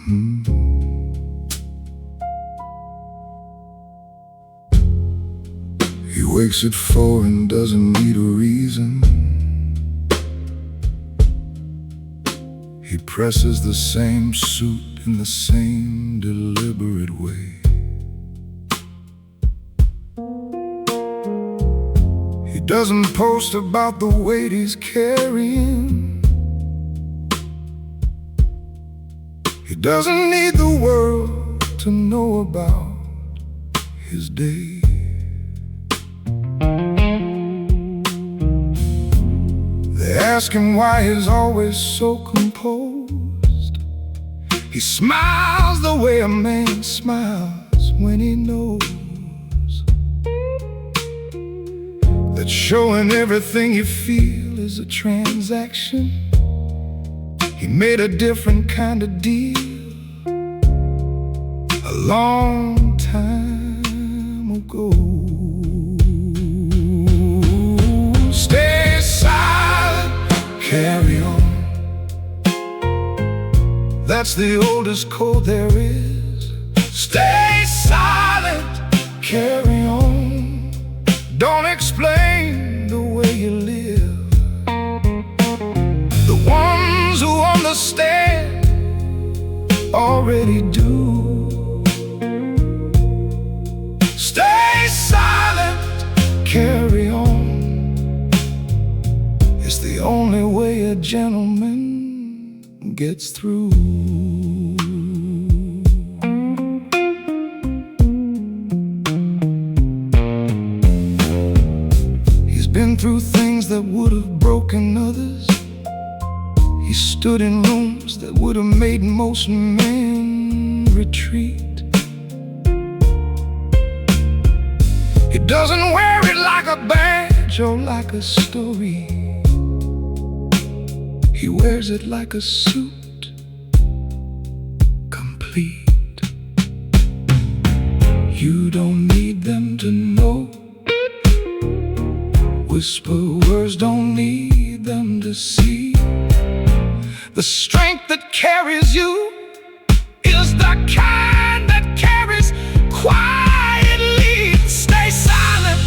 He wakes at 4 and doesn't need a reason. He presses the same suit in the same deliberate way. He doesn't post about the weight he's carrying. He doesn't need the world to know about his day. They ask him why he's always so composed. He smiles the way a man smiles when he knows that showing everything you feel is a transaction. He made a different kind of deal a long time ago. Stay silent, carry on. That's the oldest code there is. Stay silent, carry on. Don't explain the way you live. The ones who understand already do. Stay silent, carry on. It's the only way a gentleman gets through. He's been through things that would have broken others. He stood in rooms that would have made most men retreat. He doesn't wear it like a badge or like a story. He wears it like a suit, complete. You don't need them to know. Whisper words, don't need them to see. The strength that carries you is the kind that carries quietly. Stay silent,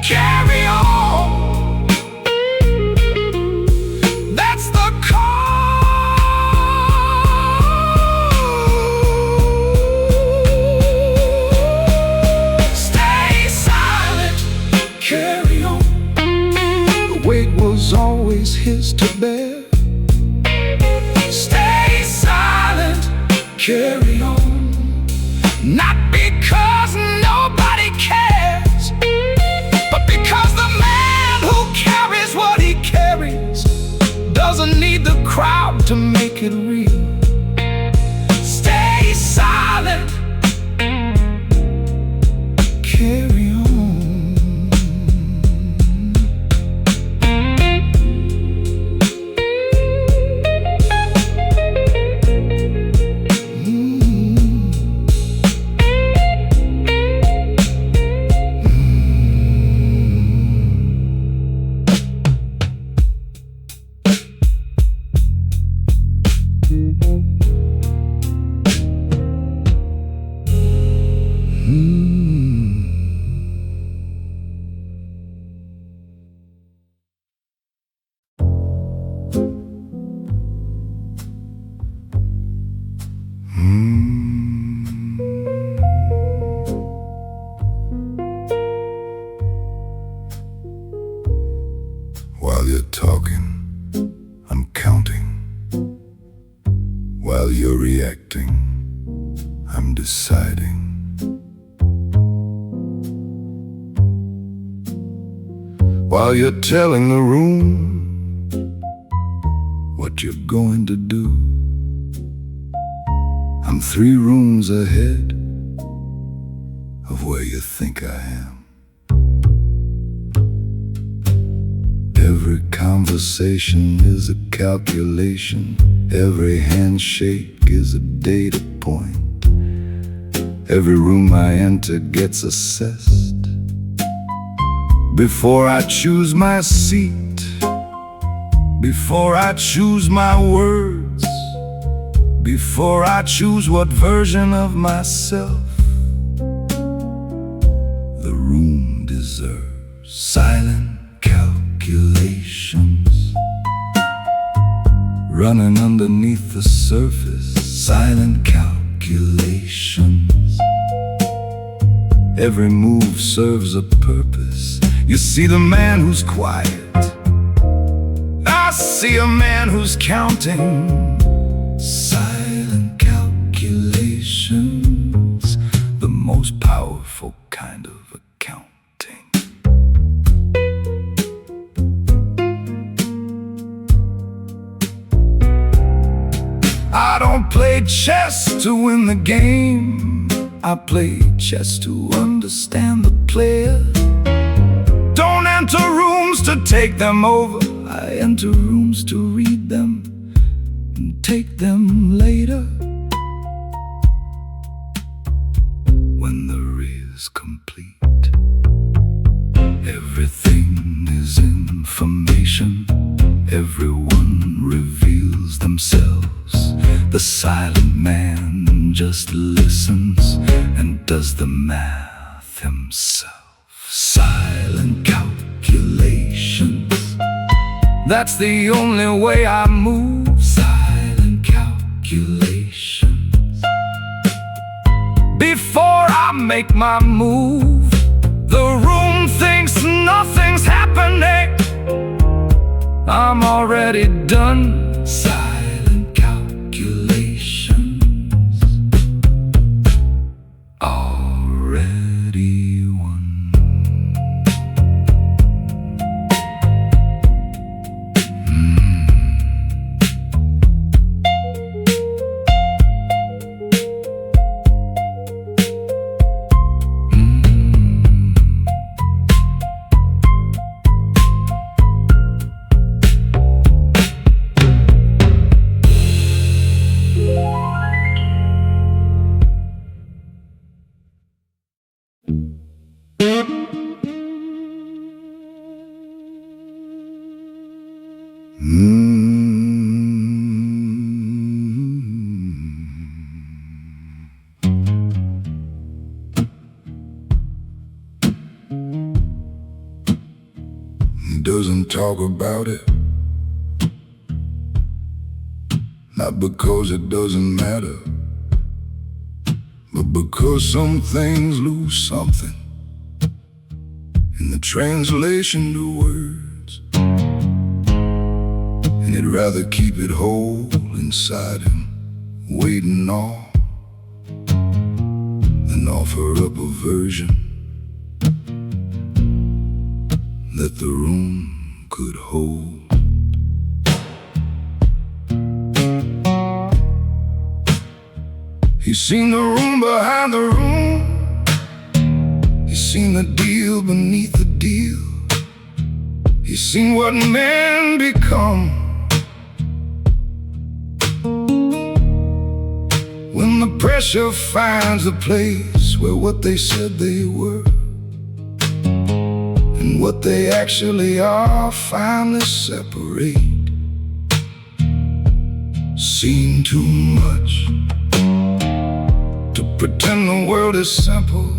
carry on. That's the code. Stay silent, carry on. The weight was always his to bear. Stay silent, carry on. Not because nobody cares, but because the man who carries what he carries doesn't need the crowd to make it real. Stay silent, carry on. While you're talking, I'm counting. While you're reacting, I'm deciding. While you're telling the room what you're going to do, I'm 3 rooms ahead of where you think I am. Every conversation is a calculation. Every handshake is a data point. Every room I enter gets assessed. Before I choose my seat, before I choose my words, before I choose what version of myself the room deserves. Silent calculations running underneath the surface. Silent calculations. Every move serves a purpose. You see the man who's quiet, I see a man who's counting. Silent calculations, the most powerful kind of accounting. I don't play chess to win the game, I play chess to understand the player. Don't enter rooms to take them over, I enter rooms to read them and take them later. When the is complete, everything is information. Everyone reveals themselves. The silent man just listens and does the math himself. Silent calculations, that's the only way I move. Silent calculations. Before I make my move, the room thinks nothing's happening. I'm already done. Silent calculations. Already won. He doesn't talk about it, not because it doesn't matter, but because some things lose something in the translation to words, and he'd rather keep it whole inside him, waiting on, than offer up a version that the room could hold. He's seen the room behind the room, he's seen the deal beneath the deal, he's seen what men become when the pressure finds a place where what they said they were and what they actually are finally separate. Seen too much to pretend the world is simple.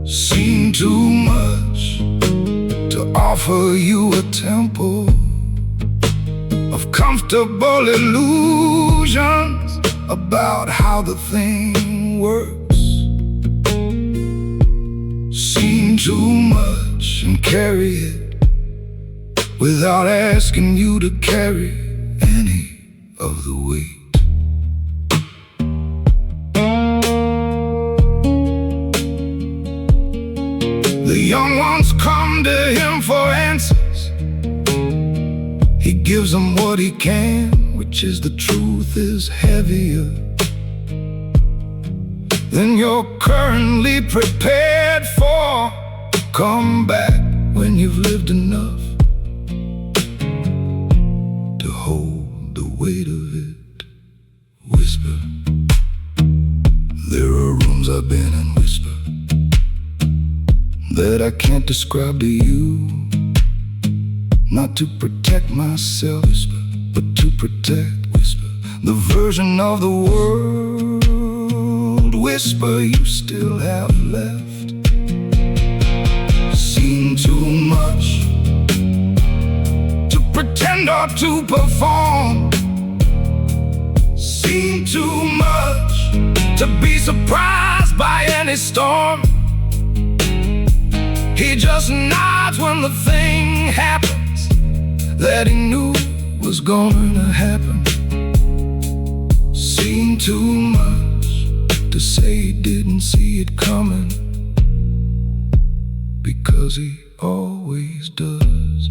Seen too much to offer you a temple of comfortable illusions about how the thing works. Seen too much and carry it without asking you to carry any of the weight. The young ones come to him for answers. He gives them what he can, which is the truth is heavier than you're currently prepared for. Come back when you've lived enough to hold the weight of it. Whisper. There are rooms I've been in, whisper, that I can't describe to you. Not to protect myself, whisper, but to protect, whisper, the version of the world whisper you still have left. Seen too much to pretend or to perform. Seen too much to be surprised by any storm. He just nods when the thing happens that he knew was gonna happen. Seen too much to say he didn't see it coming, because he always does.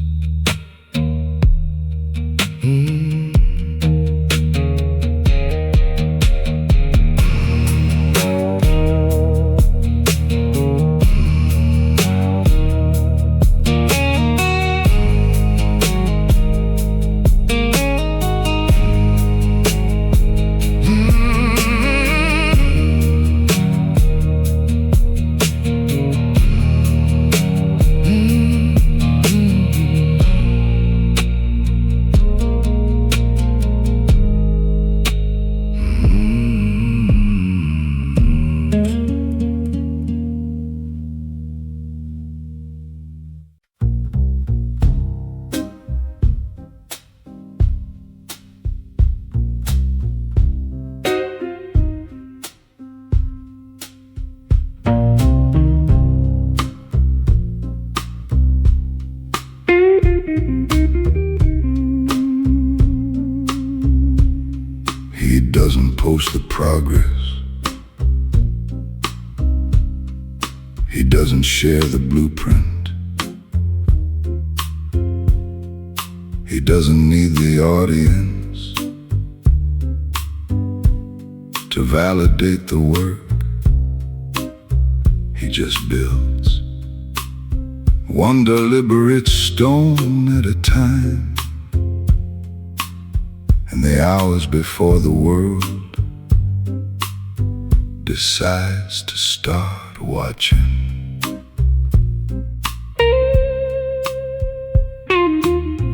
He doesn't post the progress. He doesn't share the blueprint. He doesn't need the audience to validate the work. He just builds one deliberate stone at a time. And the hours before the world decides to start watching,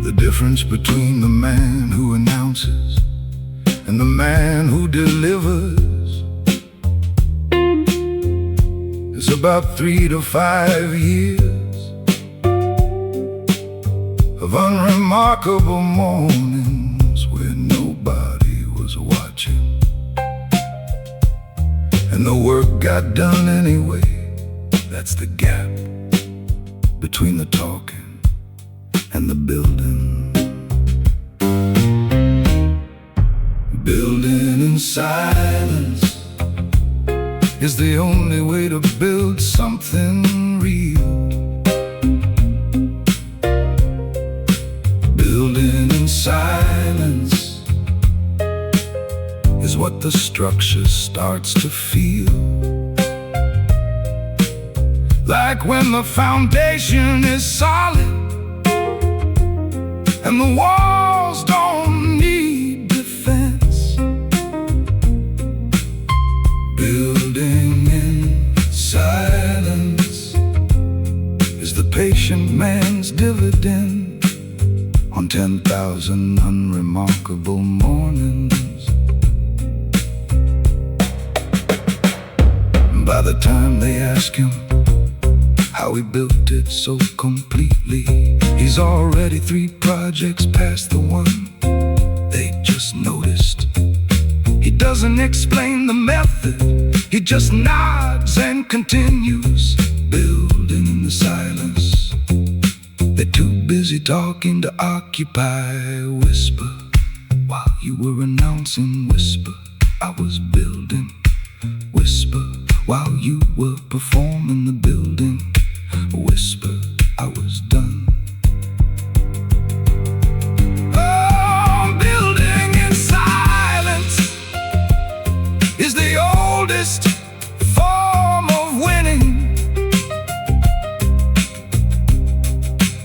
the difference between the man who announces and the man who delivers is about 3 to 5 years of unremarkable mornings where nobody was watching, and the work got done anyway. That's the gap between the talking and the building. Building in silence is the only way to build something real. Building in silence is what the structure starts to feel like when the foundation is solid and the walls don't need defense. Building in silence is the patient man's dividend on 10,000 unremarkable mornings. By the time they ask him how he built it so completely, he's already 3 projects past the one they just noticed. He doesn't explain the method, he just nods and continues. Building in the silence, they're too busy talking to occupy. Whisper, while you were announcing. Whisper, I was building. Whisper, while you were performing the building. Whisper, I was done. Oh, building in silence is the oldest form of winning.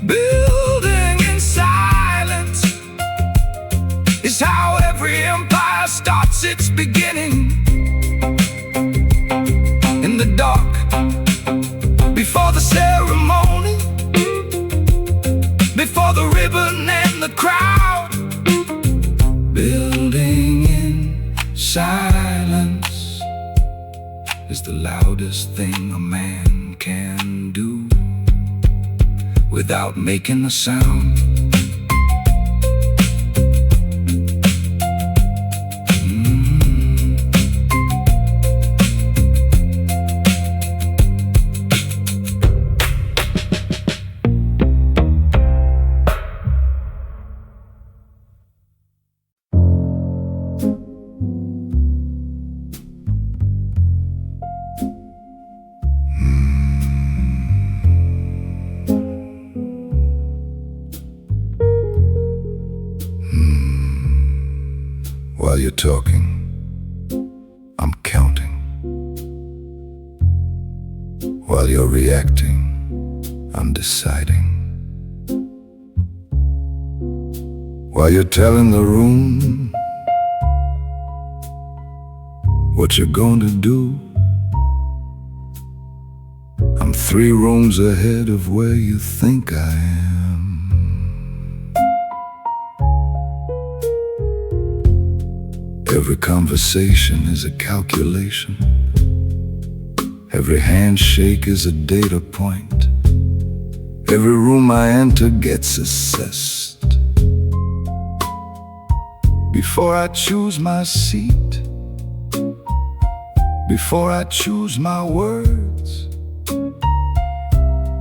Building in silence is how every empire starts its beginning. In the dark, before the ceremony, before the ribbon and the crowd. Building in Silence is the loudest thing a man can do without making a sound. While you're talking, I'm counting. While you're reacting, I'm deciding. While you're telling the room what you're gonna do, I'm 3 rooms ahead of where you think I am. Every conversation is a calculation. Every handshake is a data point. Every room I enter gets assessed. Before I choose my seat, before I choose my words,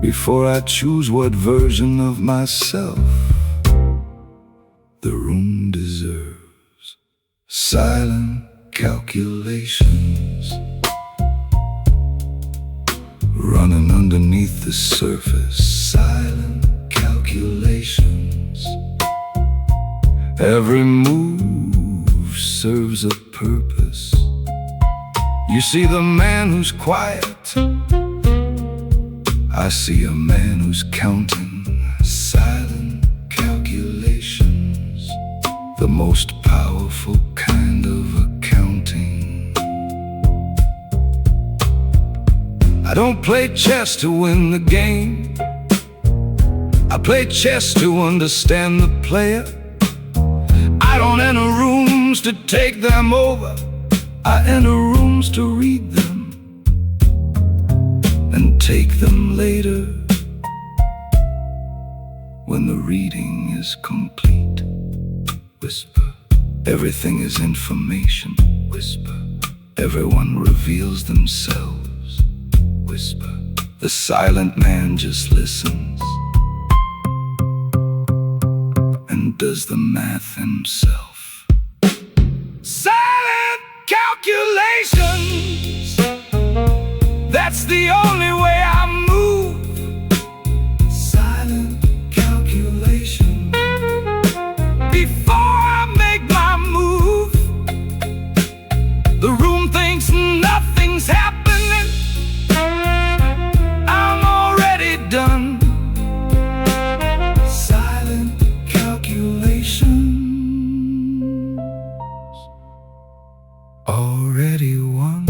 before I choose what version of myself the room deserves. Silent calculations running underneath the surface. Silent calculations. Every move serves a purpose. You see the man who's quiet, I see a man who's counting. Silent calculations, the most powerful kind of accounting. I don't play chess to win the game. I play chess to understand the player. I don't enter rooms to take them over. I enter rooms to read them and take them later when the reading is complete. Whisper. Everything is information. Whisper. Everyone reveals themselves. Whisper. The silent man just listens and does the math himself. Silent calculations, that's the only way I move. Silent calculation. Before I make my move, the room thinks nothing's happening. I'm already done. Silent calculations, already won.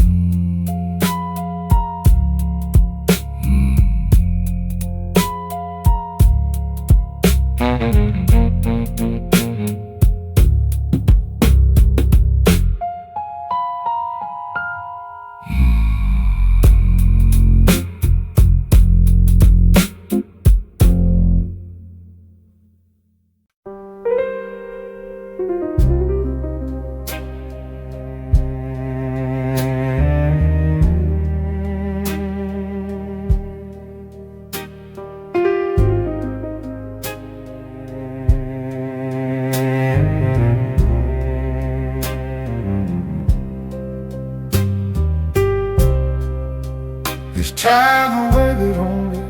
It's time waited on you.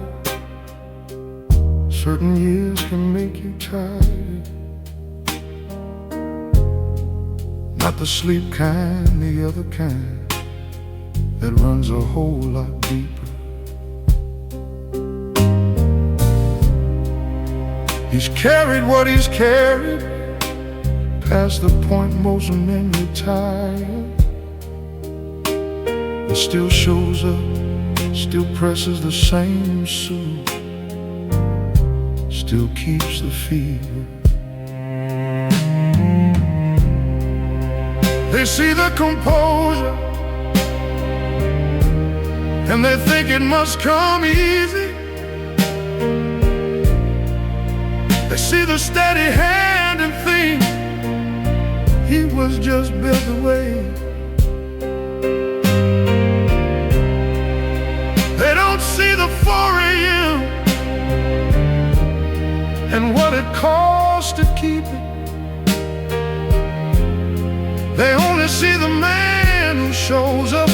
Certain years can make you tired. Not the sleep kind, the other kind that runs a whole lot deeper. He's carried what he's carried past the point most men retire. He still shows up, still presses the same suit, still keeps the fever. They see the composure and they think it must come easy. They see the steady hand and think he was just built away. They don't see the 4 a.m. and what it costs to keep it. They only see the man who shows up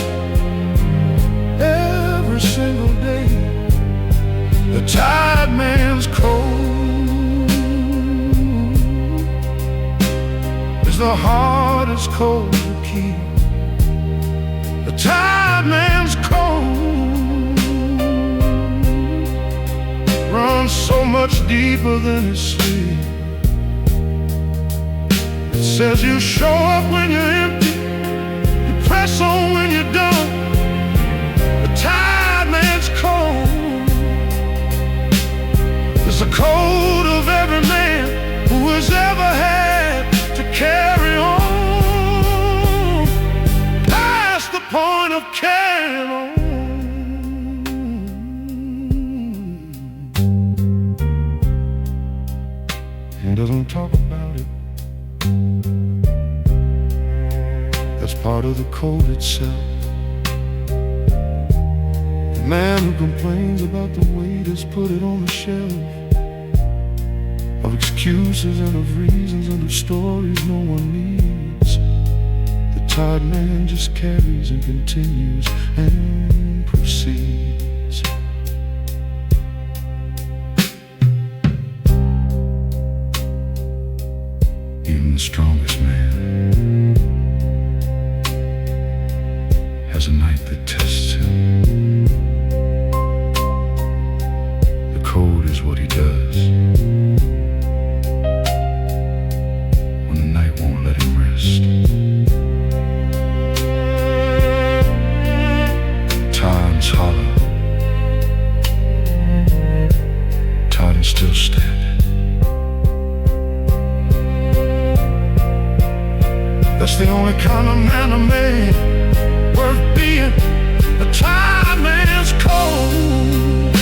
every single day. The tired man's code is the hardest code to keep. The tired man's code runs so much deeper than his sleep. It says you show up when you're empty, you press on when you're done. The tired man's code is the code of every man who has ever had to carry on past the point of carrying on. He doesn't talk about it. That's part of the code itself. The man who complains about the weight is put it on the shelf of excuses and of reasons and of stories no one needs. The tired man just carries and continues and proceeds. Even the strongest man has a night that tests him. The code is what he does when the night won't let him rest. Time's hollow, tired and still standing. That's the only kind of man I made worth being. The tired man's code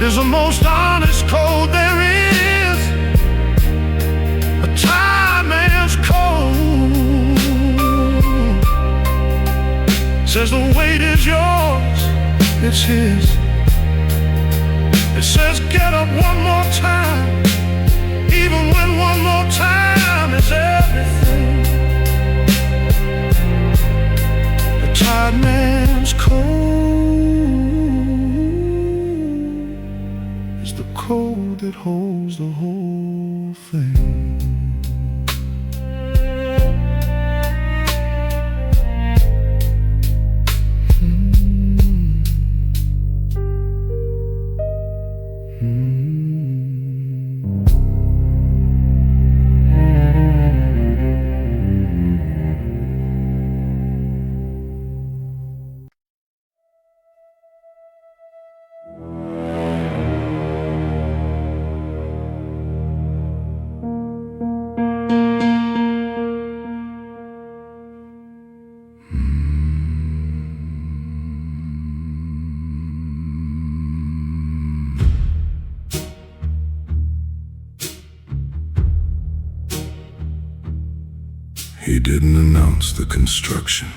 is the most honest code there is. The tired man's code says the weight is yours, it's his. It says get up one more time, even when one more time is everything. The tired man's code is the code that holds the whole thing. He didn't announce the construction.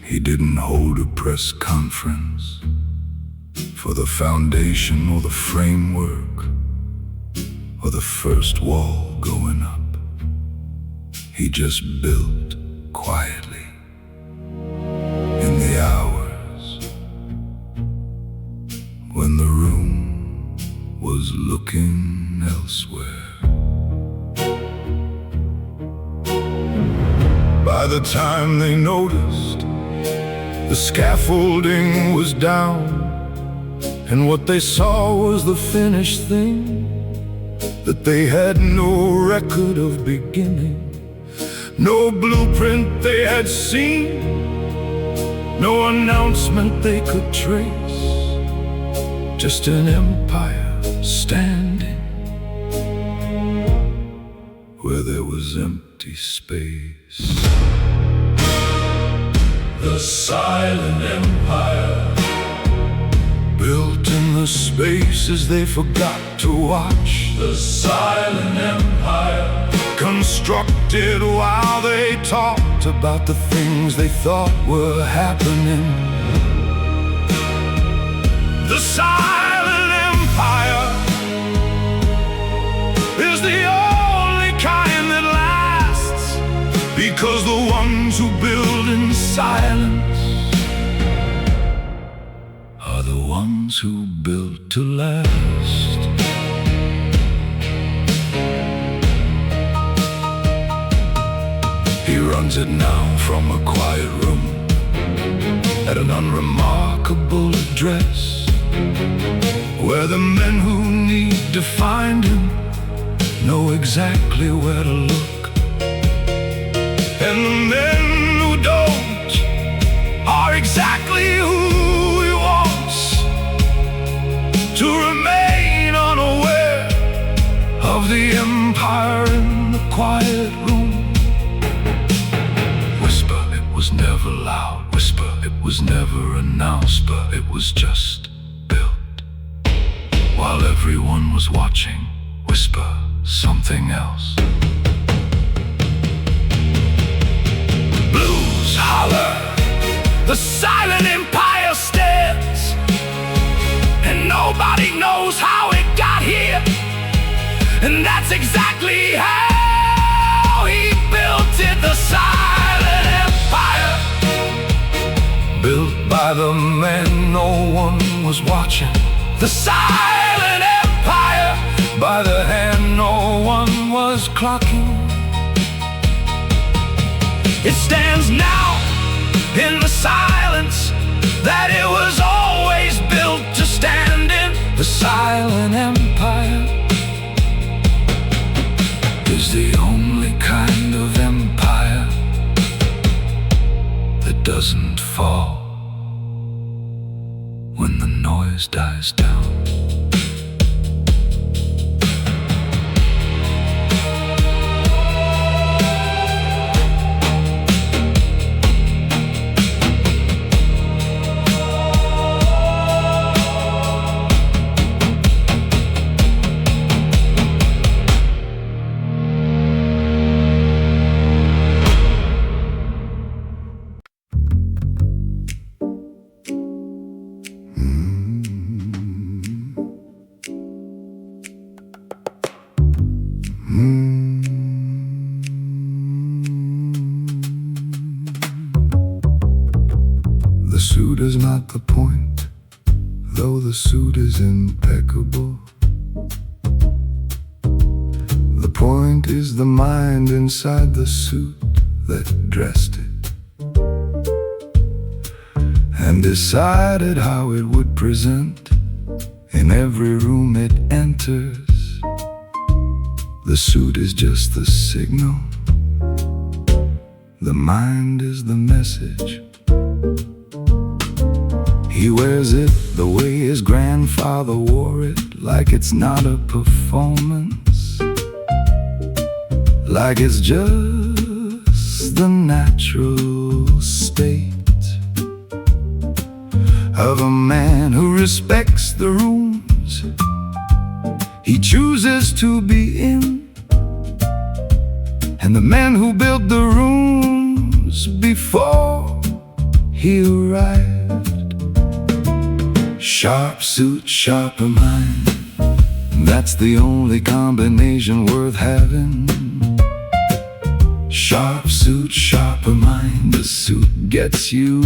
He didn't hold a press conference for the foundation or the framework or the first wall going up. He just built quietly in the hours when the room was looking elsewhere. By the time they noticed, the scaffolding was down, and what they saw was the finished thing that they had no record of beginning, no blueprint they had seen, no announcement they could trace, just an empire standing where there was was empty space. The silent empire, built in the spaces they forgot to watch. The silent empire, constructed while they talked about the things they thought were happening. The silent empire is the only kind that lasts, because the ones who build in silence are the ones who build to last. He runs it now from a quiet room at an unremarkable address, where the men who need to find him know exactly where to look, and the men who don't are exactly who he wants to remain unaware of the empire in the quiet room. Whisper, it was never loud. Whisper, it was never announced, but it was just built while everyone was watching. Whisper something else. Blues holler, the silent empire stands, and nobody knows how it got here. And that's exactly how he built it. The silent empire, built by the men no one was watching. The silent empire, by the hand no one was clocking. It stands now in the silence that it was always built to stand in. The silent empire is the only kind of empire that doesn't fall when the noise dies down. The suit is not the point, though the suit is impeccable. The point is the mind inside the suit that dressed it and decided how it would present in every room it enters. The suit is just the signal, the mind is the message. He wears it the way his grandfather wore it, like it's not a performance, like it's just the natural state of a man who respects the rooms he chooses to be in, and the men who built the rooms before he arrived. Sharp suit, sharper mind, that's the only combination worth having. Sharp suit, sharper mind, the suit gets you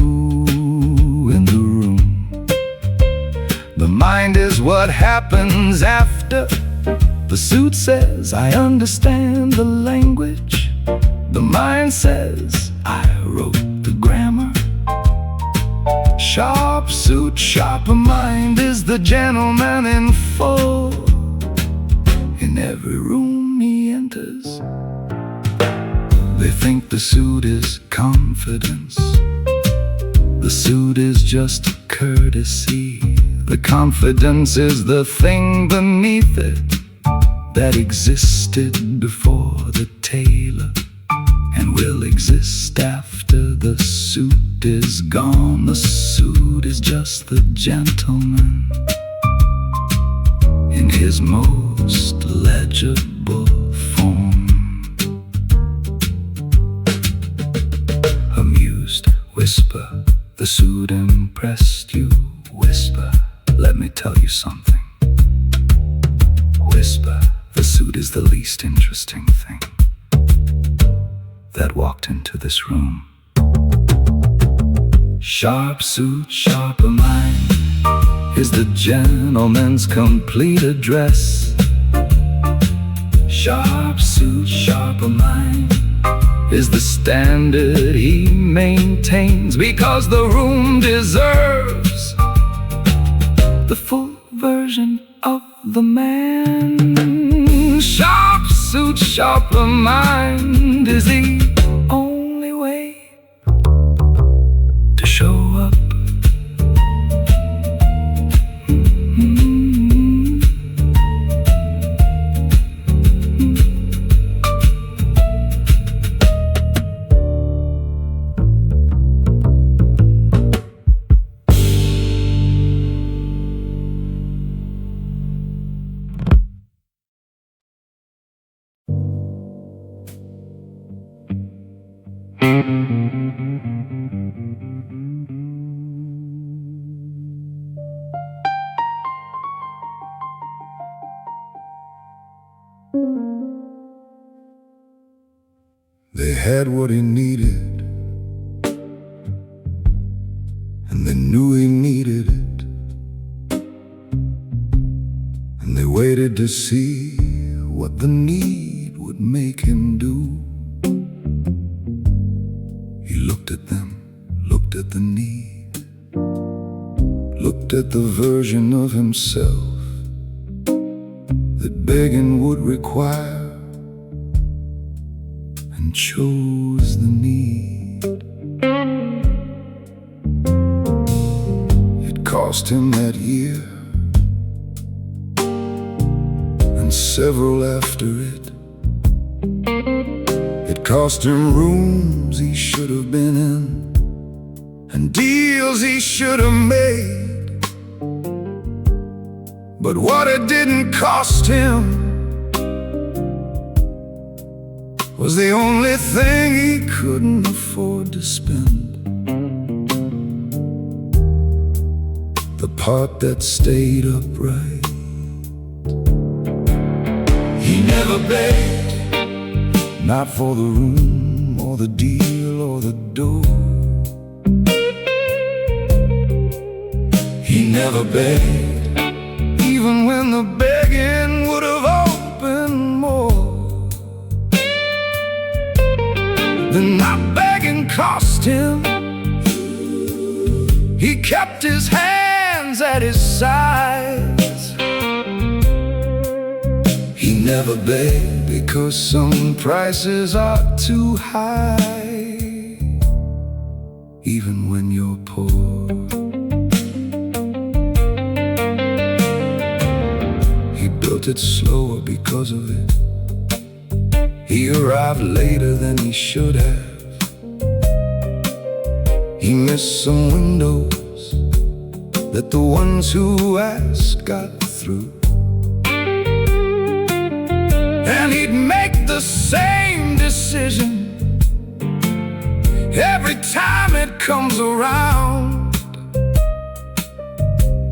in the room. The mind is what happens after. The suit says, I understand the language. The mind says, I wrote the grammar. Sharp suit, sharper mind is the gentleman in full in every room he enters. They think the suit is confidence. The suit is just courtesy. The confidence is the thing beneath it. that existed before the tailor and will exist after the suit is gone. The suit is just the gentleman in his most legible form. Amused, whisper, the suit impressed you. Whisper, let me tell you something. Whisper, the suit is the least interesting thing that walked into this room. Sharp suit, sharper mind is the gentleman's complete address. Sharp suit, sharper mind is the standard he maintains, because the room deserves the full version of the man. Sharp suit, sharper mind is the only way to show up. They had what he needed, and they knew he needed it, and they waited to see what the need would make him do. He looked at them, looked at the need, looked at the version of himself that begging would require, and chose the need. It cost him that year, and several after it. It cost him rooms he should have been in, and deals he should have made. But what it didn't cost him was the only thing he couldn't afford to spend. The part that stayed upright. He never begged, not for the room or the deal or the door. He never begged, even when the begging would have opened more. Then not begging cost him. He kept his hands at his sides. He never begged because some prices are too high, even when you're poor. He built it slower because of it. He arrived later than he should have. He missed some windows that the ones who asked got through. And he'd make the same decision every time it comes around,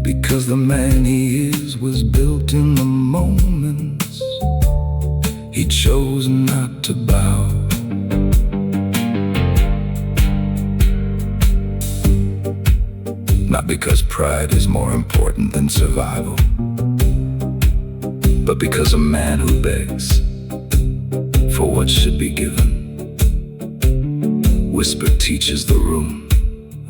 because the man he is was built in the moments he chose not to bow. Not because pride is more important than survival, but because a man who begs for what should be given. Whisper teaches the room,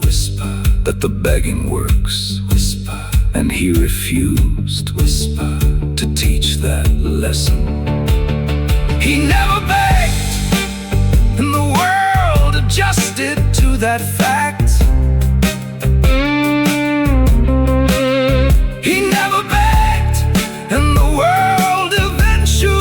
whisper, that the begging works, whisper, and he refused, whisper, to teach that lesson. He never begged, and the world adjusted to that fact. He never begged, and the world eventually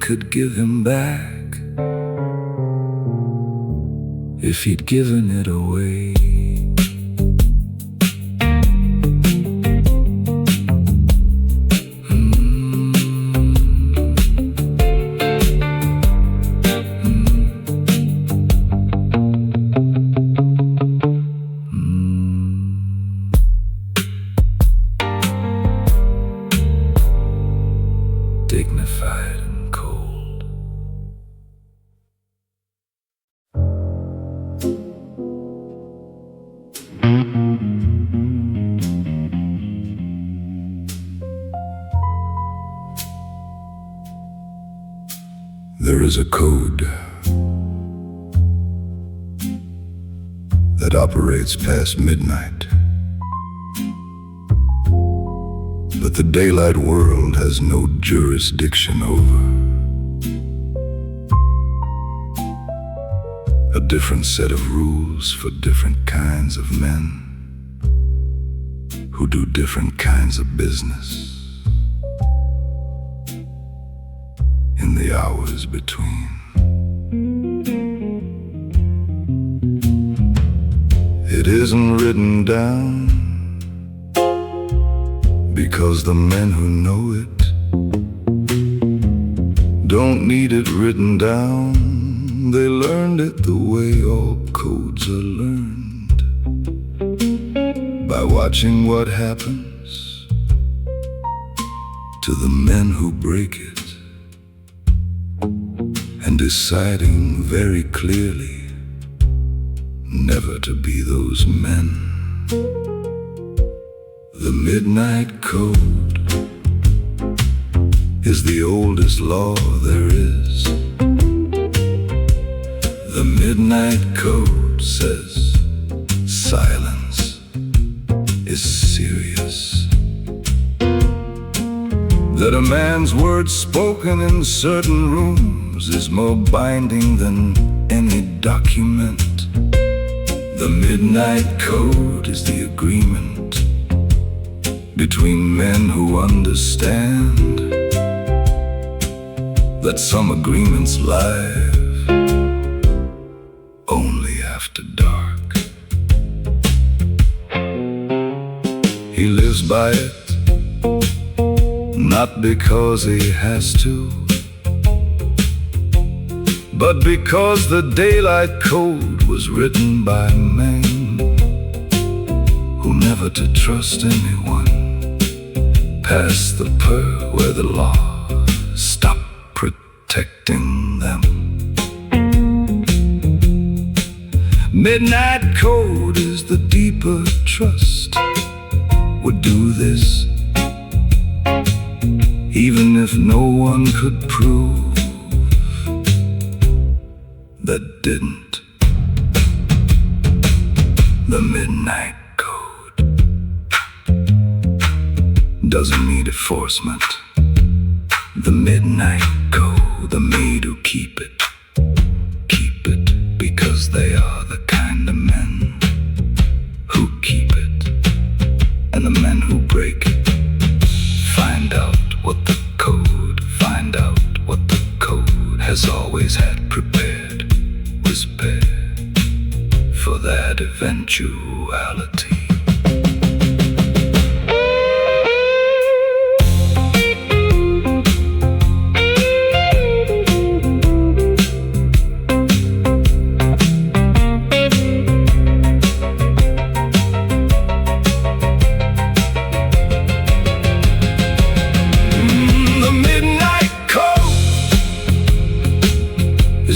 could give him back if he'd given it away. Dignified and cold. There is a code that operates past midnight, but the daylight world has no jurisdiction over. A different set of rules for different kinds of men who do different kinds of business in the hours between. It isn't written down because the men who know it don't need it written down. They learned it the way all codes are learned, by watching what happens to the men who break it, and deciding very clearly never to be those men. The Midnight Code is the oldest law there is. The Midnight Code says silence is serious, that a man's word spoken in certain rooms is more binding than any document. The Midnight Code is the agreement between men who understand that some agreements live only after dark. He lives by it, not because he has to, but because the Daylight Code was written by men who never to trust anyone past the where the law stopped protecting them. Midnight Code is the deeper trust would do this, even if no one could prove that didn't. The Midnight Code doesn't need enforcement. The Midnight Code, the maid who keep it because they are the kind of men who keep it, and the men who break it find out what the code, find out what the code has always had prepared, was prepared for that eventuality.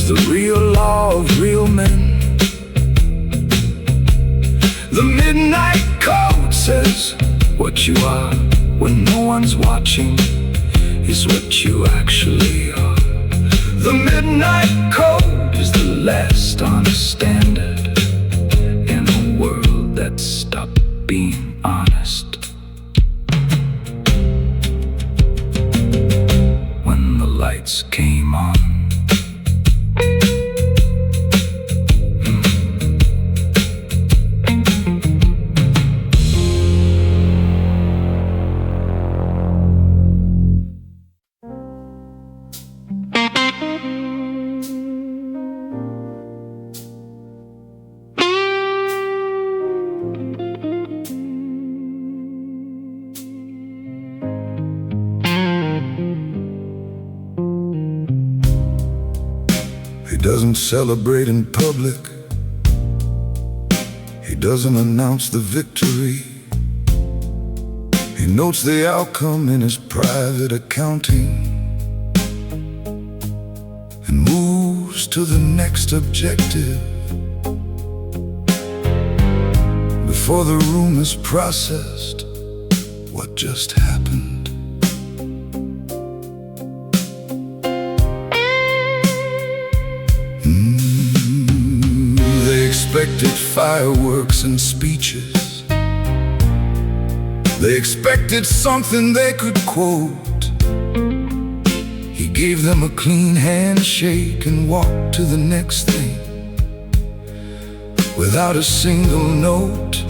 The real law of real men. The Midnight Code says what you are when no one's watching is what you actually are. The Midnight Code is the last honest standard in a world that stopped being honest. When the lights came on, doesn't celebrate in public. He doesn't announce the victory. He notes the outcome in his private accounting and moves to the next objective before the room is processed what just happened. They expected fireworks and speeches. They expected something they could quote. He gave them a clean handshake and walked to the next thing without a single note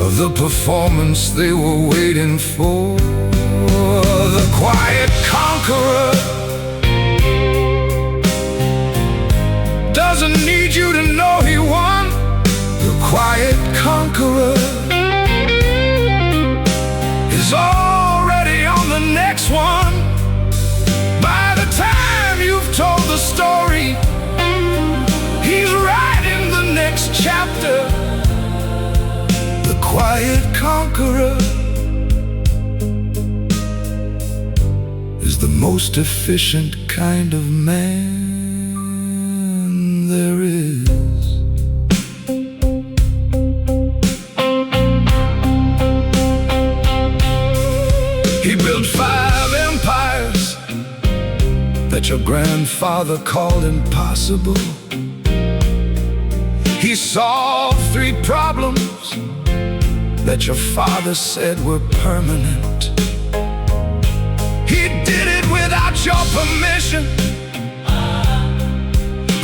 of the performance they were waiting for. The quiet conqueror doesn't need you to know he won. The quiet conqueror is already on the next one. By the time you've told the story, he's writing the next chapter. The quiet conqueror is the most efficient kind of man there is. He built 5 empires that your grandfather called impossible. He solved 3 problems that your father said were permanent. He did it without your permission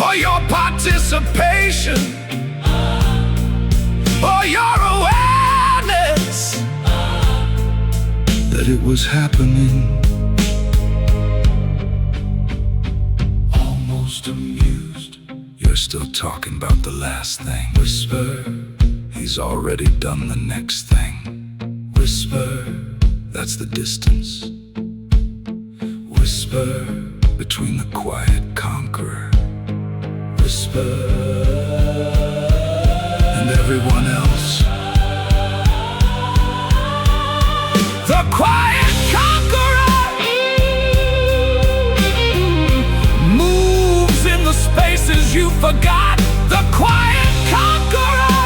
or your participation or your awareness that it was happening. Almost amused, you're still talking about the last thing. Whisper, he's already done the next thing. Whisper, that's the distance. Whisper between the quiet conqueror. Whisper and everyone else. The quiet conqueror moves in the spaces you forgot. The quiet conqueror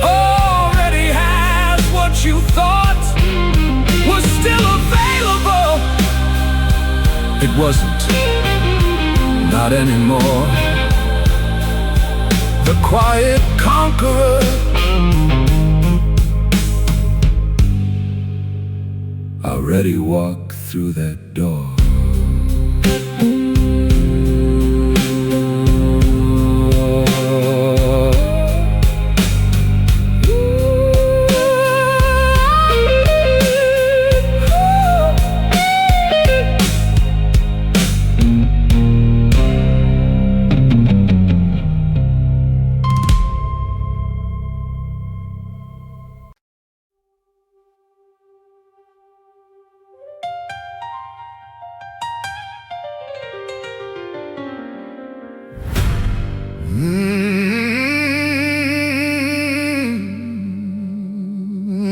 already has what you thought was still available. It wasn't. Not anymore. The quiet conqueror already walked through that door.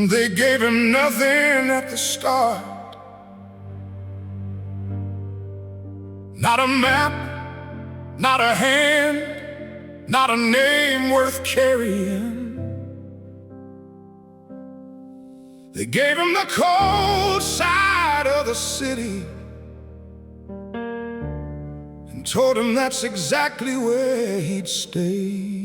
They gave him nothing at the start. Not a map, not a hand, not a name worth carrying. They gave him the cold side of the city and told him that's exactly where he'd stay.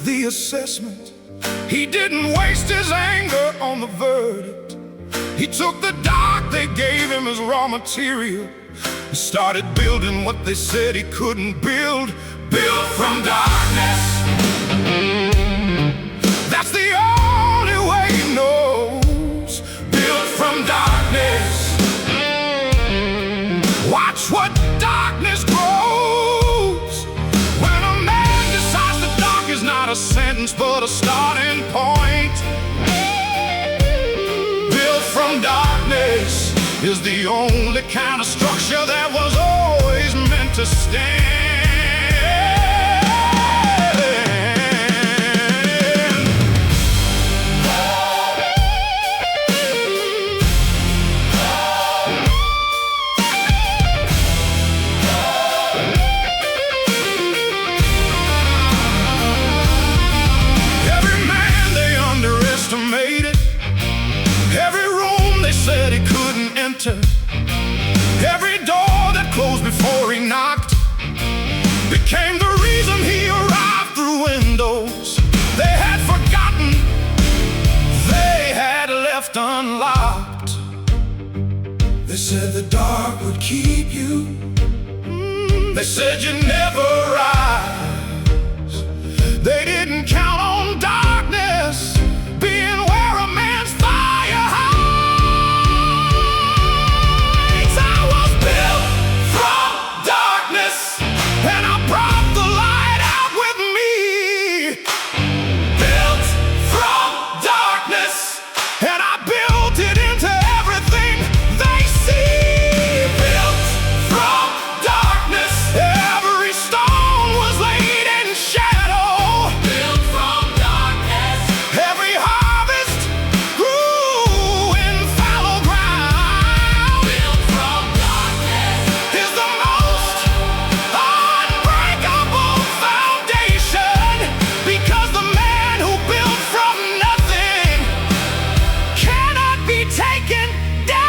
The assessment, he didn't waste his anger on the verdict. He took the dark they gave him as raw material and started building what they said he couldn't build. Built from darkness. That's the only way he knows. Built from darkness. Watch what darkness grows. When a man decides the dark is not a sentence but a starting point. Built from darkness is the only kind of structure that was always meant to stand. Every man they underestimated, every room they said he couldn't enter, every door that closed before he knocked became the reason he arrived through windows they had forgotten, they had left unlocked. They said the dark would keep you. They said you'd never rise. They didn't count on darkness being where a man's fire hides. I was built from darkness, and I brought the light out with me. Built from darkness, and I built it into everything they see. Built from darkness, every stone was laid in shadow. Built from darkness, every harvest grew in fallow ground. Built from darkness is the most unbreakable foundation, because the man who built from nothing cannot be taken down.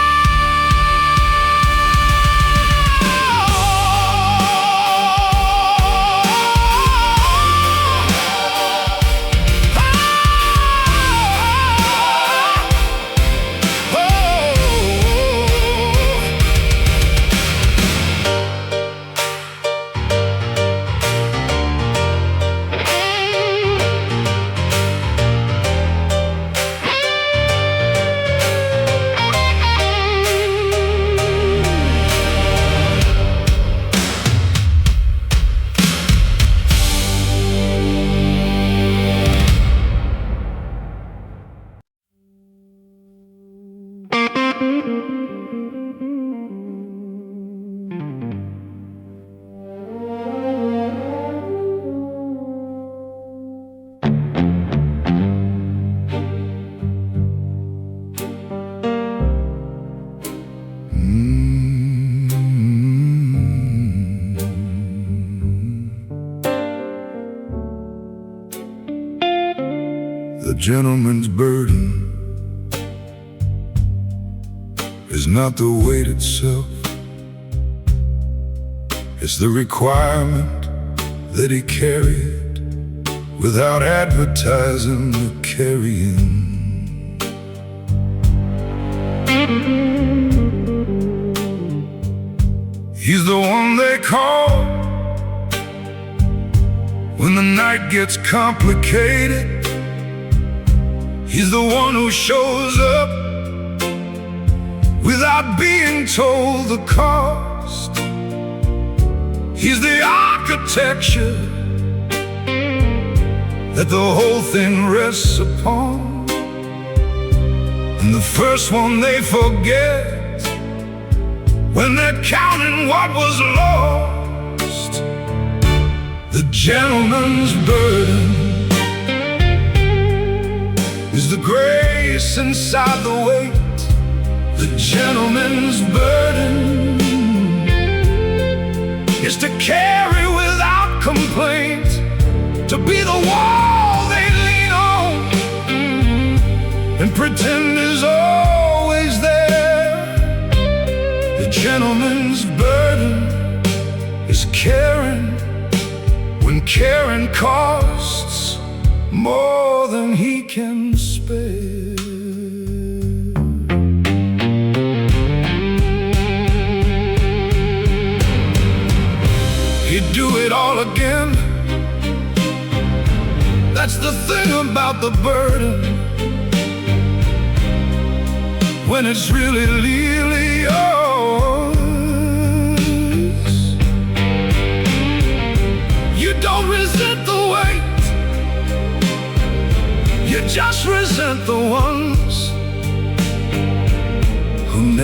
The gentleman's burden is not the weight itself, it's the requirement that he carried without advertising the carrying. He's the one they call when the night gets complicated. He's the one who shows up without being told the cost. He's the architecture that the whole thing rests upon, and the first one they forget when they're counting what was lost. The gentleman's burden is the grace inside the weight. The gentleman's burden is to carry without complaint, to be the wall they lean on and pretend is always there. The gentleman's burden is caring when caring costs more than he can spare. He'd do it all again. That's the thing about the burden, when it's really yours.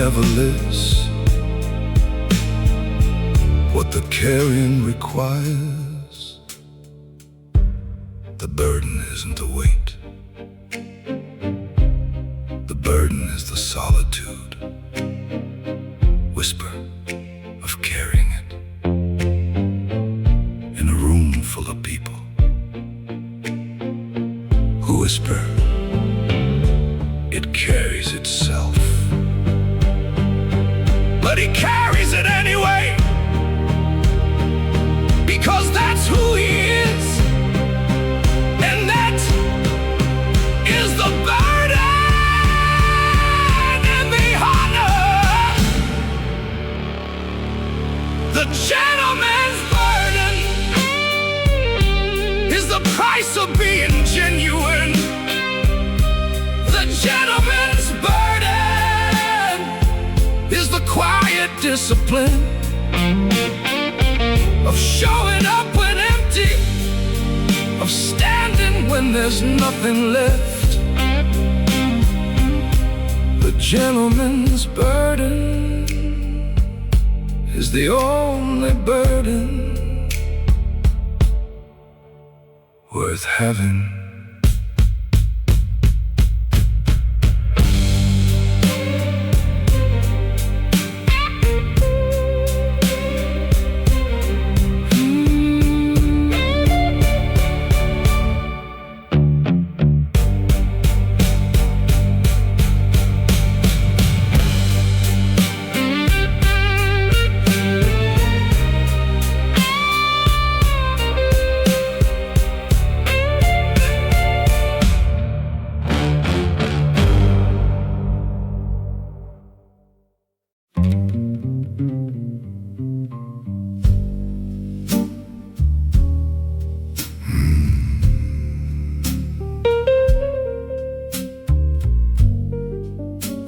never lists what the carrion requires. The burden isn't the weight, the burden is the solitude, whisper of carrying it in a room full of people who whisper. It carries itself, but he carries it anyway, because that's who he is, and that is the burden and the honor. The gentleman's burden is the price of being genuine. The gentleman's burden is the quiet discipline of showing up when empty, of standing when there's nothing left. The gentleman's burden is the only burden worth having.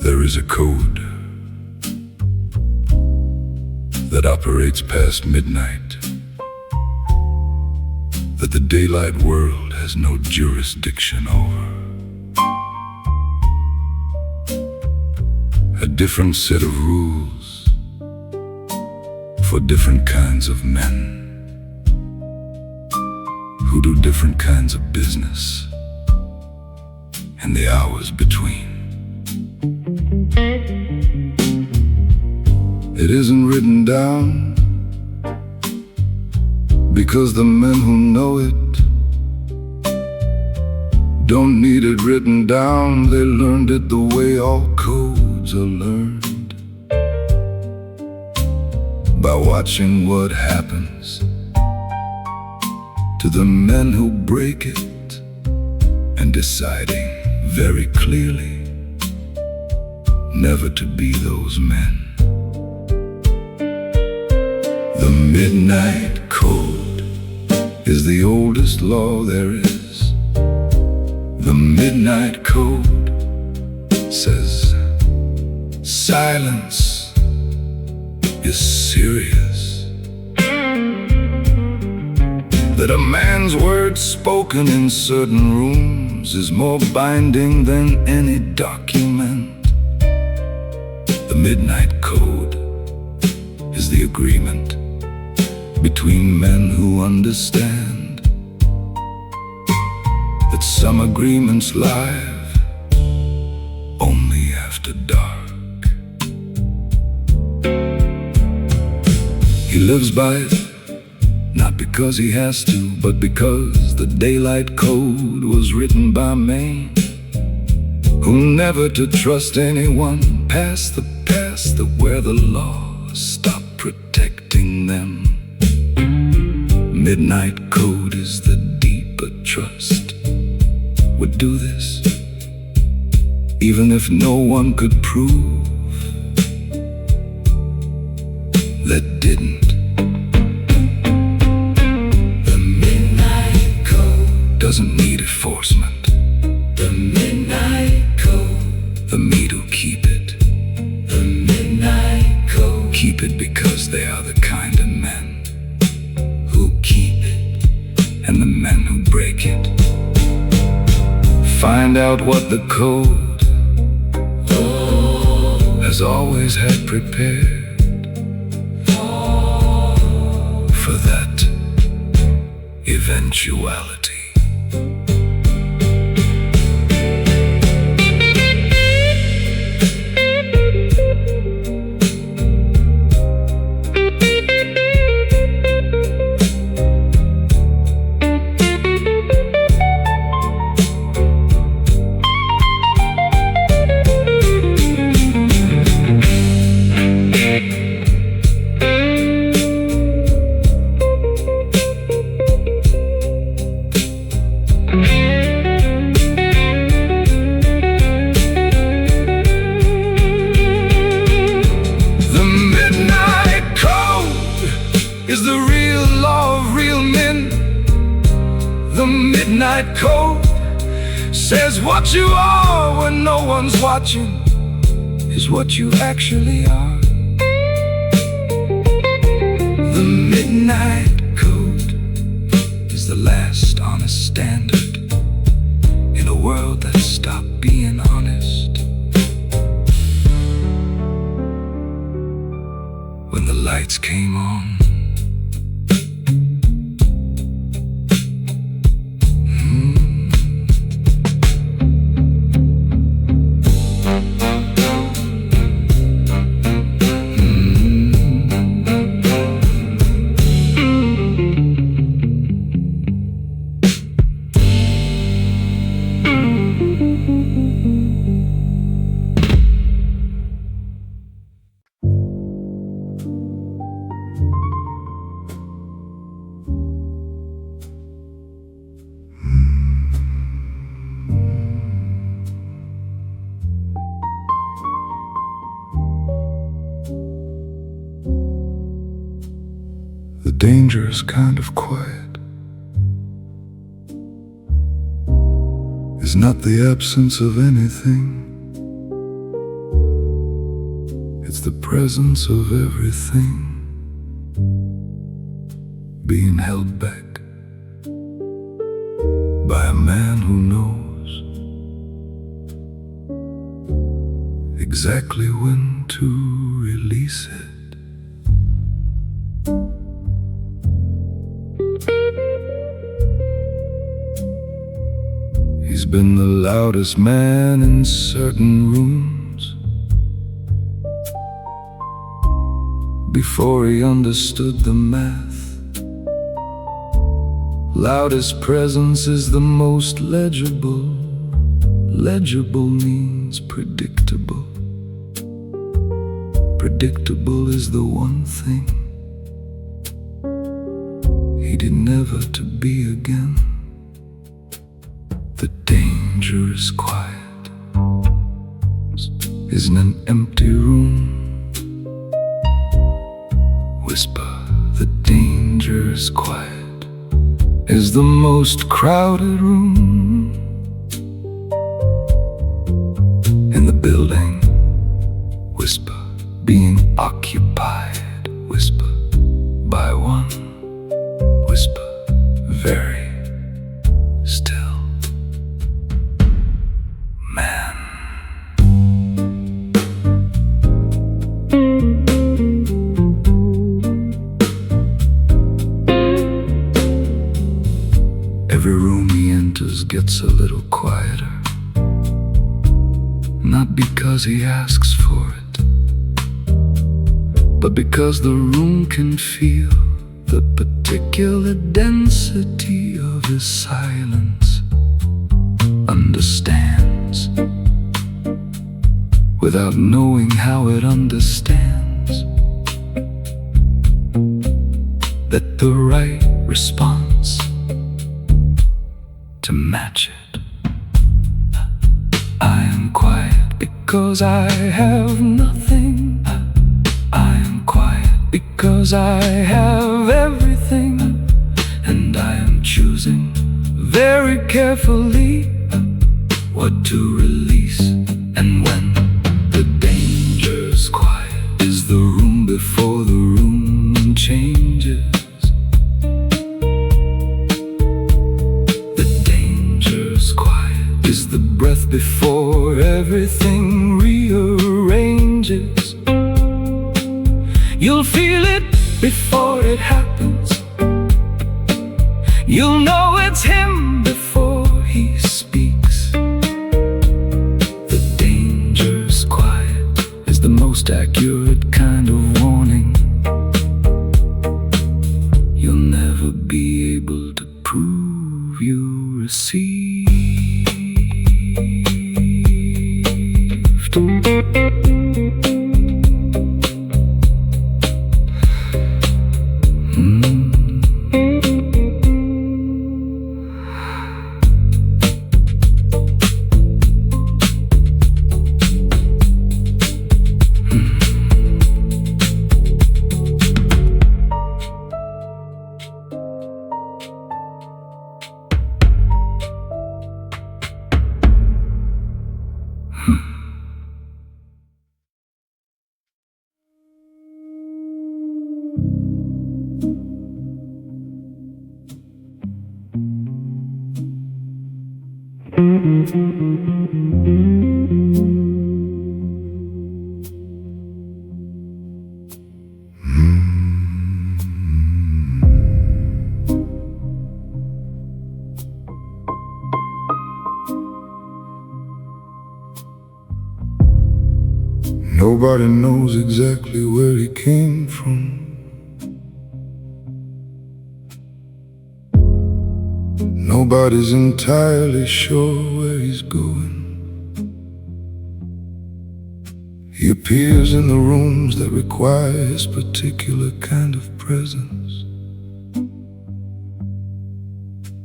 There is a code that operates past midnight, that the daylight world has no jurisdiction over. A different set of rules for different kinds of men who do different kinds of business in the hours between. It isn't written down because the men who know it don't need it written down. They learned it the way all codes are learned, by watching what happens to the men who break it and deciding very clearly never to be those men. The midnight code is the oldest law there is. The midnight code says silence is serious, that a man's word spoken in certain rooms is more binding than any document. The midnight code is the agreement between men who understand that some agreements live only after dark. He lives by it, not because he has to, but because the daylight code was written by men who never to trust anyone past the past, that where the law stopped protecting them. Midnight code is the deeper trust would do this, even if no one could prove that didn't. The midnight code doesn't need enforcement. The midnight code, the meat who keep it. The midnight code keep it because they are the kind of men who keep it, and the men who break it. Find out what the code has always had prepared for that eventuality. Is the real law of real men. The midnight code says what you are when no one's watching is what you actually are. The midnight code is the last honest standard in a world that stopped being honest. When the lights came on, the dangerous kind of quiet is not the absence of anything. It's the presence of everything being held back by a man who knows exactly when to release it. He's been the loudest man in certain rooms before he understood the math. Loudest presence is the most legible. Legible means predictable. Predictable is the one thing he did never to be again. The dangerous quiet is in an empty room. Whisper, the dangerous quiet is the most crowded room in the building. Whisper, being occupied. Whisper, by one. Whisper, very still. Every room he enters gets a little quieter, not because he asks for it, but because the room can feel the particular density of his silence. Understands without knowing how it understands that the right response to match it. I am quiet because I have nothing. I am quiet because I have everything, and I am choosing very carefully what to release and when. The dangerous quiet is the room before the room changes. Is the breath before everything rearranges. You'll feel it before it happens. You'll know it's him before he speaks. The danger's quiet is the most accurate kind of warning. You'll never be able to prove you received. Nobody knows exactly where he came from. Nobody's entirely sure where he's going. He appears in the rooms that require his particular kind of presence,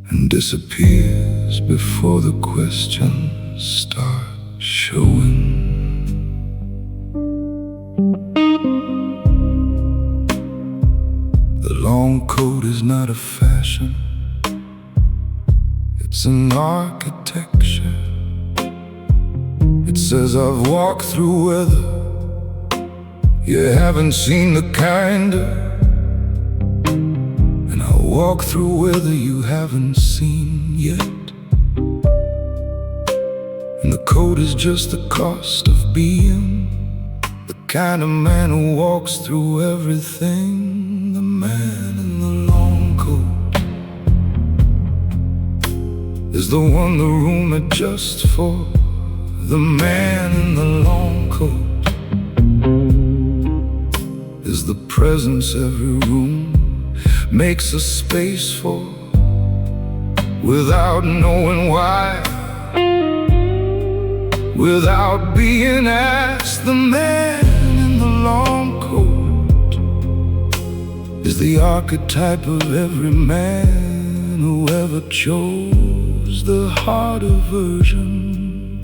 and disappears before the questions start showing. The long coat is not a fashion, it's an architecture. It says I've walked through weather you haven't seen the kind of, and I'll walk through weather you haven't seen yet. And the coat is just the cost of being the kind of man who walks through everything. The man in the long coat is the one the room adjusts for. The man in the long coat is the presence every room makes a space for, without knowing why, without being asked. The man in the long coat is the archetype of every man who ever chose the harder version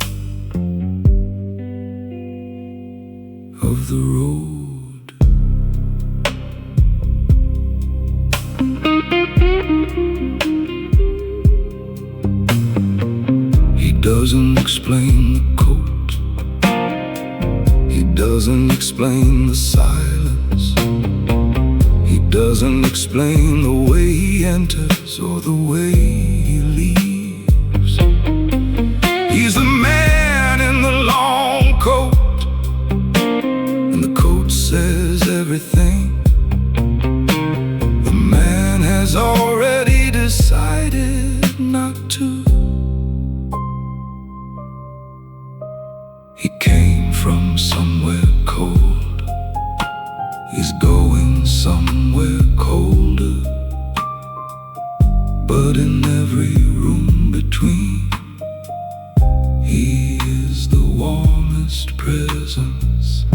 of the road. He doesn't explain the coat, he doesn't explain the silence, he doesn't explain the way he enters or the way he leaves. He's the man in the long coat, and the coat says everything. The man has already decided not to. He came from somewhere cold, he's going somewhere colder, but in every room between, he is the warmest presence.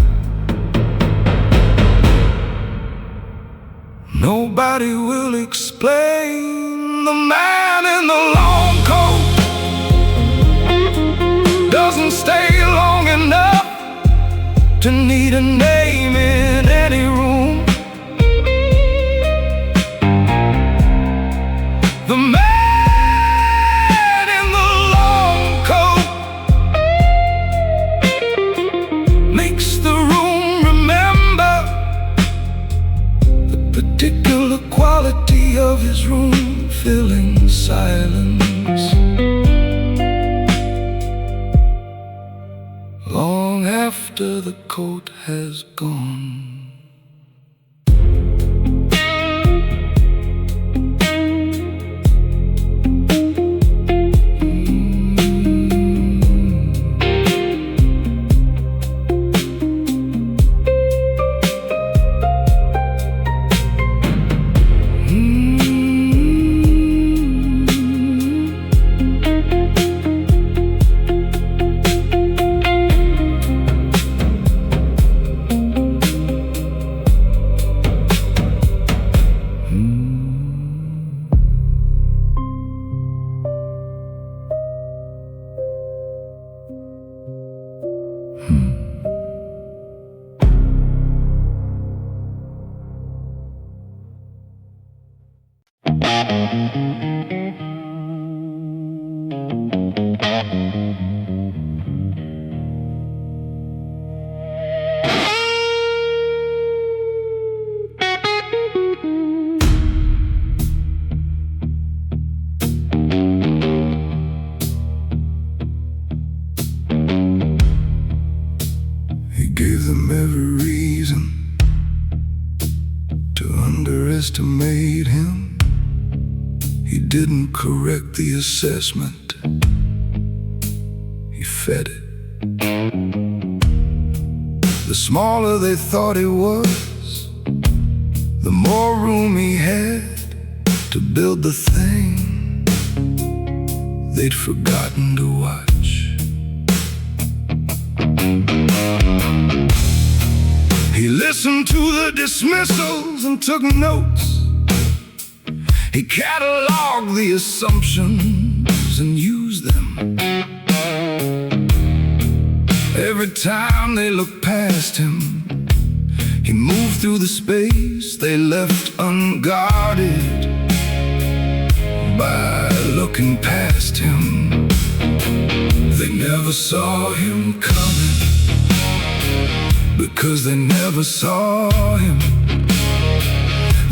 Nobody will explain. The man in the long coat doesn't stay long enough to need a name in any room. The man in the long coat makes the room remember the particular quality of his room, filling silence long after the coat has gone. He gave them every reason to underestimate him. He didn't correct the assessment, he fed it. The smaller they thought he was, the more room he had to build the thing they'd forgotten to watch. He listened to the dismissals and took notes. He cataloged the assumptions and used them. Every time they looked past him, he moved through the space they left unguarded by looking past him. They never saw him coming, because they never saw him.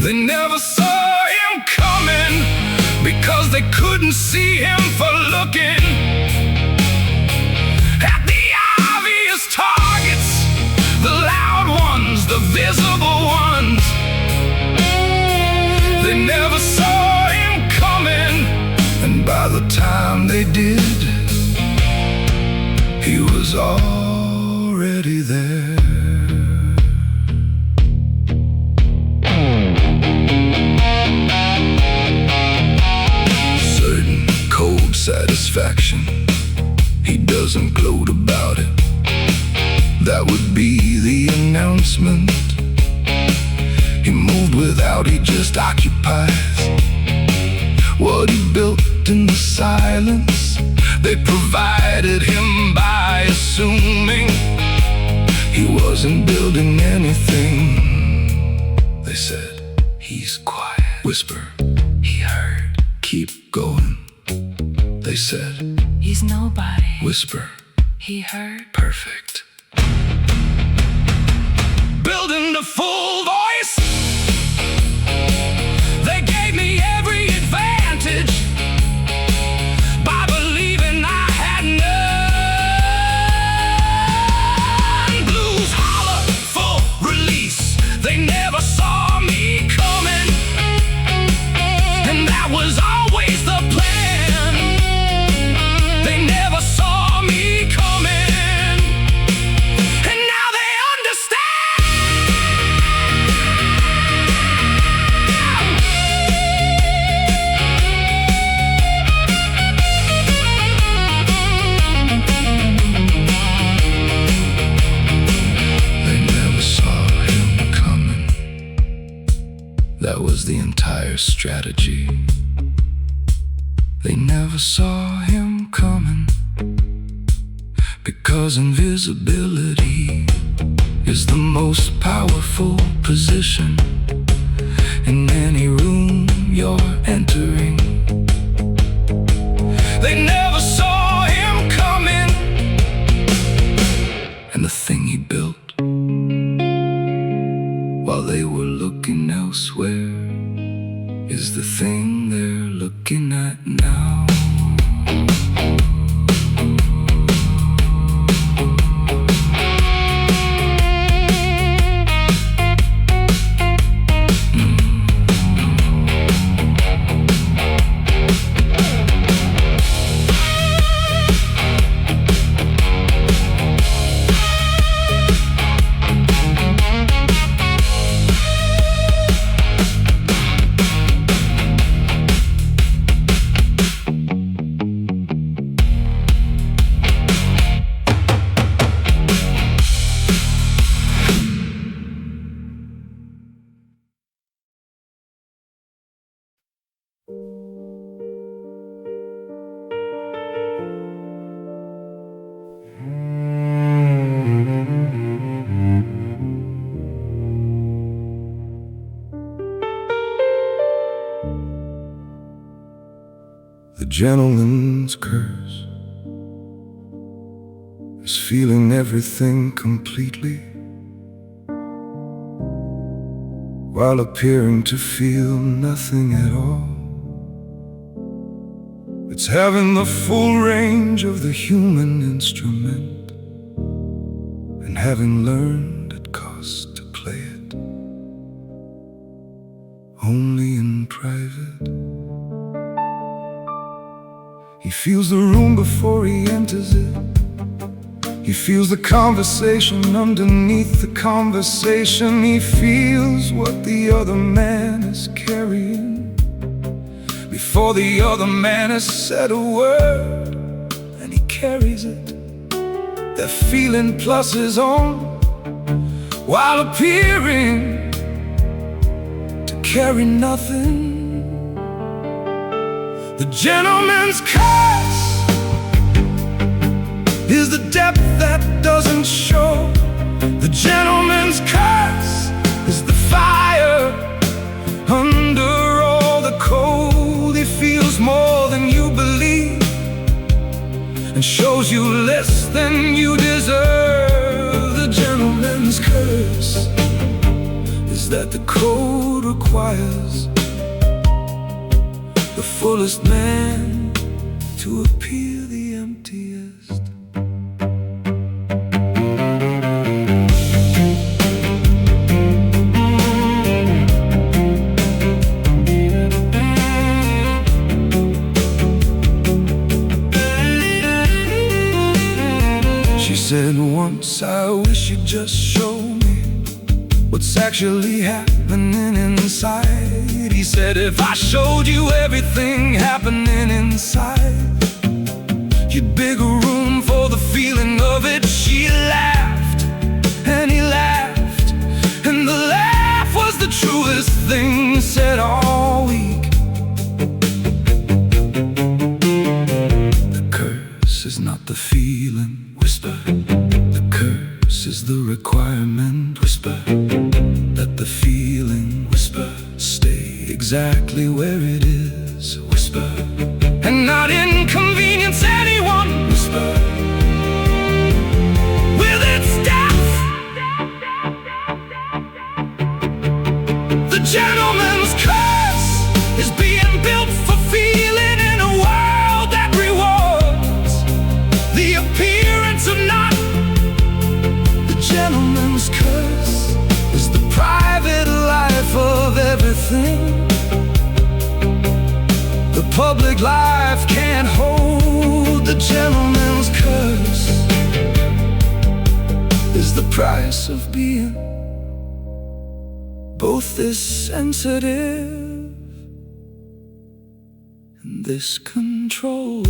They never saw him coming, because they couldn't see him for looking at the obvious targets, the loud ones, the visible ones. They never saw him coming, and by the time they did, he was already there. Certain cold satisfaction, he doesn't gloat about it. That would be the announcement. He moved without, he just occupies what he built in the silence they provided him by assuming he wasn't building anything. They said, he's quiet. Whisper, he heard. Keep going. They said, he's nobody. Whisper, He heard. perfect. Building the full voice, they gave me every advantage by believing I had none. Blues holler, full release, they never saw me coming, and that was always the plan. They never saw me coming, and now they understand. They never saw him coming. That was the entire strategy. They never saw him coming, because invisibility is the most powerful position in any room you're entering. They never saw him coming, and the thing he built while they were looking elsewhere is the thing they're looking at now. gentleman's curse is feeling everything completely, while appearing to feel nothing at all. It's having the full range of the human instrument, and having learned it costs to play it only in private. He feels the room before he enters it. He feels the conversation underneath the conversation. He feels what the other man is carrying before the other man has said a word, and he carries it. They're feeling plus his own, while appearing to carry nothing. The gentleman's curse is the depth that doesn't show. The gentleman's curse is the fire under all the cold. He feels more than you believe, and shows you less than you deserve. The gentleman's curse is that the code requires the fullest man to appear the emptiest. She said once, I wish you'd just show me what's actually happening inside. He said, if I showed you everything happening inside, you'd bigger room for the feeling of it. She laughed, and he laughed, and the laugh was the truest thing said all week. The curse is not the feeling, whisper. The curse is the requirement, whisper. That the feeling, whisper, stay exactly where it is, whisper, and not inconvenience anyone, whisper, with its depth. The gentleman's curse is being built for feeling in a world that rewards the appearance of not. The gentleman's curse is the private life of everything the public life can't hold. The gentleman's curse is the price of being both this sensitive and this control.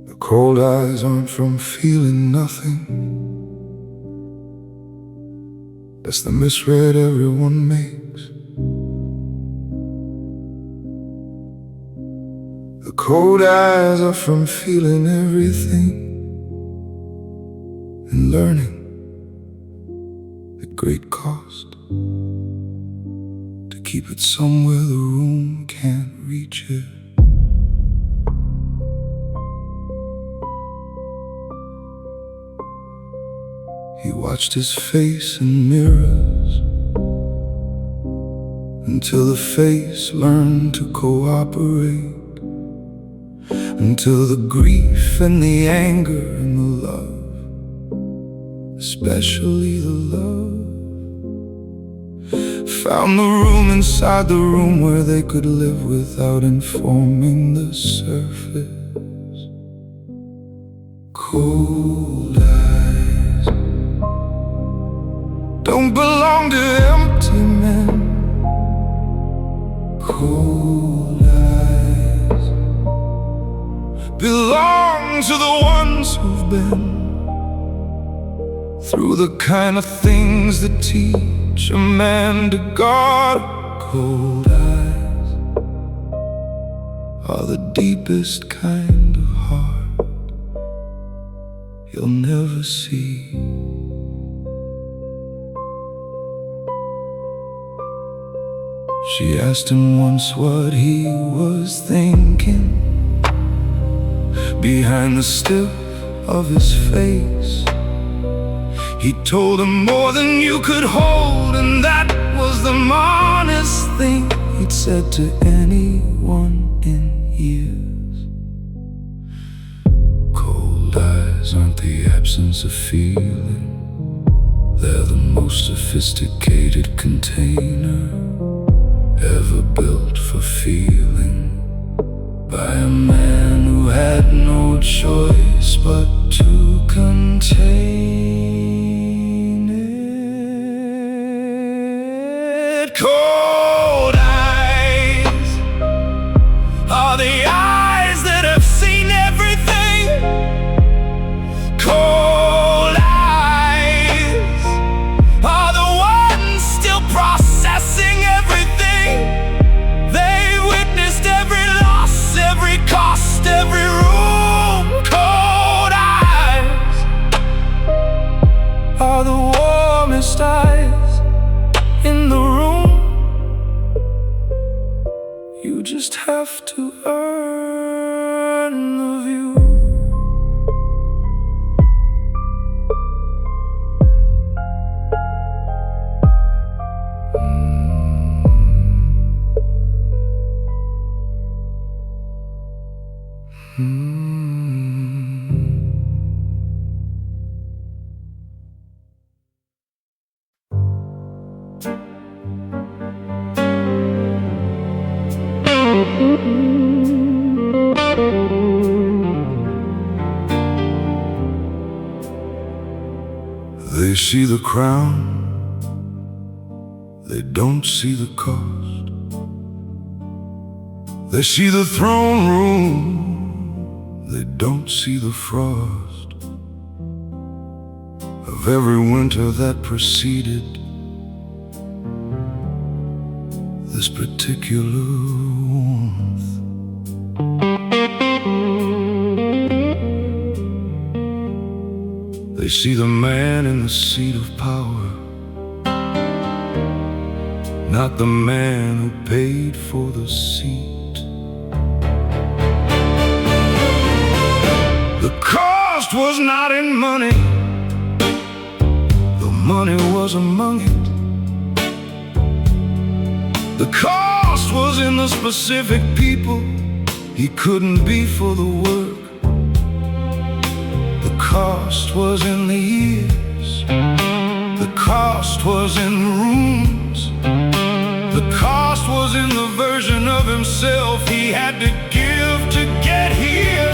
The cold eyes aren't from feeling nothing. That's the misread everyone makes. The cold eyes are from feeling everything and learning at great cost to keep it somewhere the room can't reach it. He watched his face in mirrors until the face learned to cooperate, until the grief and the anger and the love, especially the love, found the room inside the room where they could live without informing the surface. Cold eyes don't belong to empty men. Cold eyes belong to the ones who've been through the kind of things that teach a man to guard. Cold eyes are the deepest kind of heart you'll never see. She asked him once what he was thinking behind the stiff of his face. He told her more than you could hold, and that was the honest thing he'd said to anyone in years. Cold eyes aren't the absence of feeling, they're the most sophisticated container ever built for feeling by a man who had no choice but to contain it. Cold eyes are the eyes that have seen everything. Cold eyes are the ones still processing everything. They witnessed every loss, every cost, every room. Cold eyes are the warmest eyes in the room. You just have to earn the view. They see the crown, they don't see the cost. They see the throne room, they don't see the frost of every winter that preceded this particular warmth. They see the man in the seat of power, not the man who paid for the seat. The cost was not in money, the money was among it. The cost was in the specific people he couldn't be for the work. The cost was in the years, the cost was in rooms, the cost was in the version of himself he had to give to get here.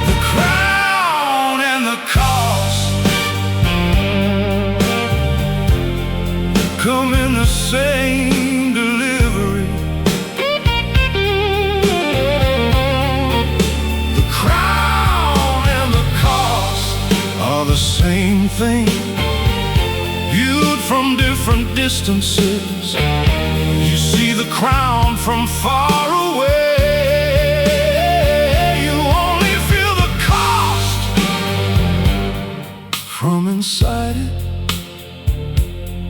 The crown and the cost come in the same delivery. The crown and the cost are the same thing, viewed from different distances. You see the crown from far away, you only feel the cost from inside it.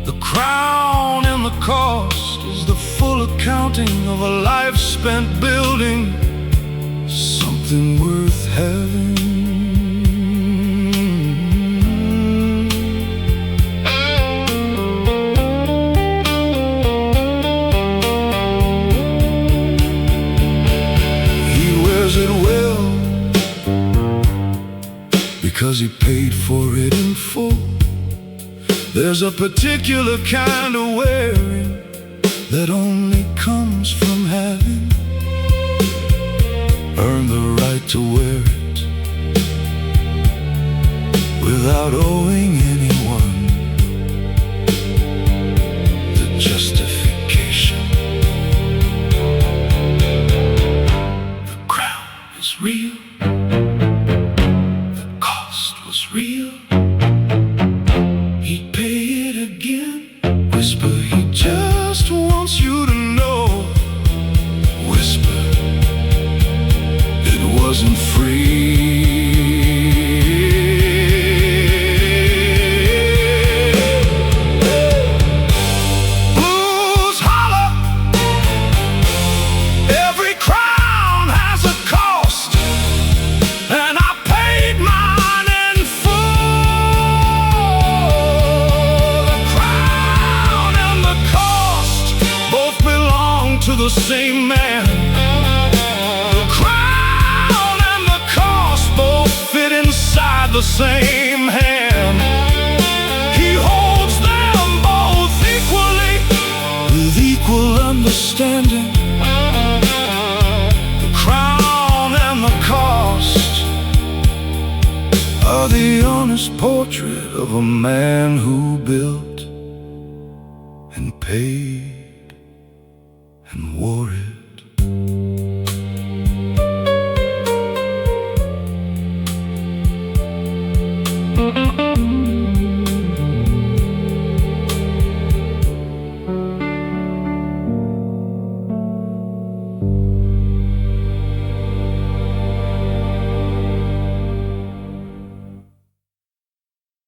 The crown and the cost is the full accounting of a life spent building something worth having. He wears it well because he paid for it in full. There's a particular kind of wearing that only comes from having earned the right to wear it without owing anyone the justification. The crown is real, the cost was real. He'd pay it again. Whisper, he just wants you to know. Whisper, it wasn't free. Blues holler, every crown has a cost, and I paid mine in full. The crown and the cost both belong to the same man. The crown and the cost both fit inside the same hand. He holds them both equally, with equal understanding. The crown and the cost are the honest portrait of a man who built and paid.